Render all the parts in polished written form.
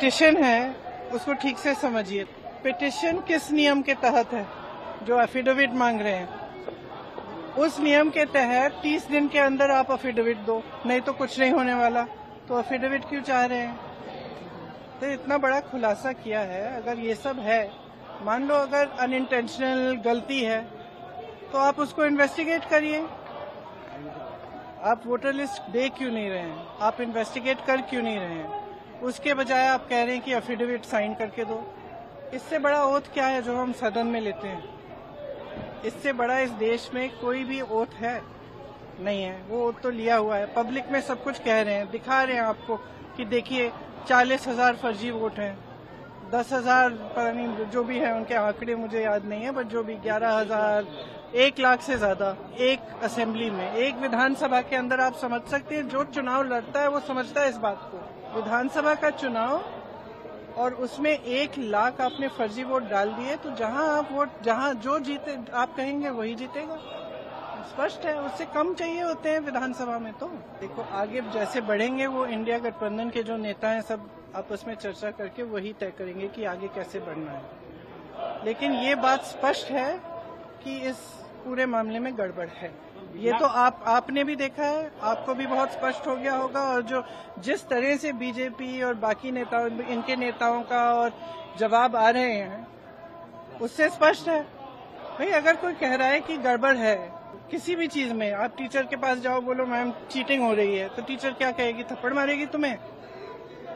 Petition है उसको ठीक से समझिए। पिटिशन किस नियम के तहत है? जो एफिडेविट मांग रहे हैं उस नियम के तहत 30 दिन के अंदर आप एफिडेविट दो, नहीं तो कुछ नहीं होने वाला। तो एफिडेविट क्यों चाह रहे हैं? तो इतना बड़ा खुलासा किया है। अगर ये सब है, मान लो अगर अनइंटेंशनल गलती है तो आप उसको इन्वेस्टिगेट करिए। आप वोटर लिस्ट दे क्यों नहीं रहे हैं? आप इन्वेस्टिगेट कर क्यों नहीं रहे हैं? उसके बजाय आप कह रहे हैं कि एफिडेविट साइन करके दो। इससे बड़ा ओथ क्या है जो हम सदन में लेते हैं? इससे बड़ा इस देश में कोई भी ओथ है नहीं है। वो ओथ तो लिया हुआ है, पब्लिक में सब कुछ कह रहे हैं, दिखा रहे हैं आपको कि देखिए 40,000 फर्जी वोट हैं, 10,000 पता नहीं जो भी है, उनके आंकड़े मुझे याद नहीं है, बट जो भी 11,000, 1 लाख से ज्यादा एक असेंबली में, एक विधानसभा के अंदर। आप समझ सकते हैं जो चुनाव लड़ता है वो समझता है इस बात को। विधानसभा का चुनाव और उसमें 1 लाख आपने फर्जी वोट डाल दिए, तो जहां जो जीते आप कहेंगे वही जीतेगा। स्पष्ट है, उससे कम चाहिए होते हैं विधानसभा में। तो देखो आगे जैसे बढ़ेंगे वो इंडिया गठबंधन के जो नेता हैं सब आपस में चर्चा करके वही तय करेंगे कि आगे कैसे बढ़ना है। लेकिन ये बात स्पष्ट है कि इस पूरे मामले में गड़बड़ है। ये तो आपने भी देखा है, आपको भी बहुत स्पष्ट हो गया होगा। और जो जिस तरह से बीजेपी और बाकी नेताओं, इनके नेताओं का और जवाब आ रहे हैं उससे स्पष्ट है। भाई अगर कोई कह रहा है कि गड़बड़ है किसी भी चीज में, आप टीचर के पास जाओ, बोलो मैम चीटिंग हो रही है, तो टीचर क्या कहेगी? थप्पड़ मारेगी तुम्हें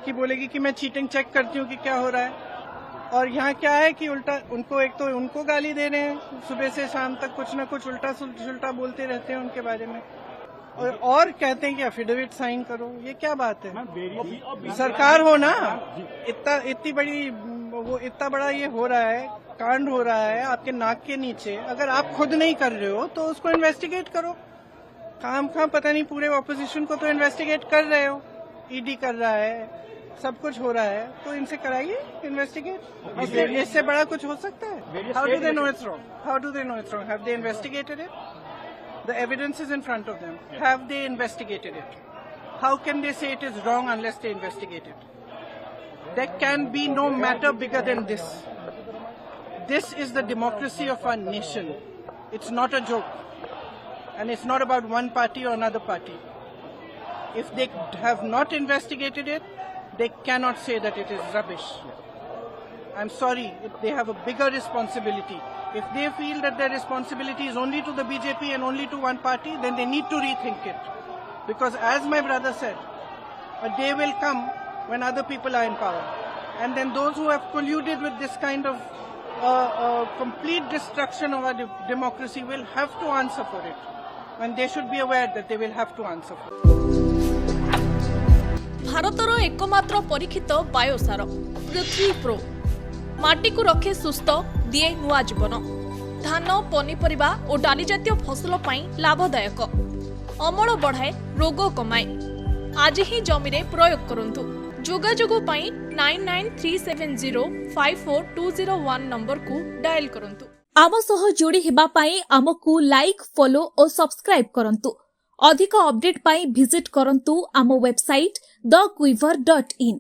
कि बोलेगी कि मैं चीटिंग चेक करती हूँ कि क्या हो रहा है। और यहाँ क्या है कि उल्टा उनको, एक तो उनको गाली दे रहे हैं, सुबह से शाम तक कुछ न कुछ उल्टा सुल्टा बोलते रहते हैं उनके बारे में, और कहते हैं कि एफिडेविट साइन करो। ये क्या बात है? सरकार हो ना, इतनी बड़ी वो इतना बड़ा ये हो रहा है, कांड हो रहा है आपके नाक के नीचे। अगर आप खुद नहीं कर रहे हो तो उसको इन्वेस्टिगेट करो। काम पता नहीं पूरे ऑपोजिशन को तो इन्वेस्टिगेट कर रहे हो, ईडी कर रहा है, सब कुछ हो रहा है, तो इनसे कराइए इन्वेस्टिगेट। इससे बड़ा कुछ हो सकता है? How do they know it's wrong? How do they know it's wrong? Have they investigated it? The evidence is in front of them. Have they investigated it? How can they say it is wrong unless they investigate it? There can be no matter bigger than this. This is the democracy of our nation. It's not a joke. And it's not about one party or another party. If they have not investigated it, they cannot say that it is rubbish. I'm sorry, they have a bigger responsibility. If they feel that their responsibility is only to the BJP and only to one party, then they need to rethink it. Because as my brother said, a day will come when other people are in power. And then those who have colluded with this kind of complete destruction of our democracy will have to answer for it. And they should be aware that they will have to answer for it. भारतर एकमात्र परीक्षित बायोसार पृथ्वी pro माटी को रखे सुस्थ दिए नुआ जीवन। धान पनीपरिबा और डाली जातीय फसल पाई लाभदायक, अमल बढ़ाए, रोग कमाए। आज ही जमी रे प्रयोग करंतु। जोगाजोग पाई 9937054201 नंबर को डायल करंतु। आम सह जोड़ी हेबा पाई आमकु लाइक, फॉलो और सब्सक्राइब करंतु। अधिक अपडेट पाई विजिट करंतु आम वेबसाइट thequiver.in।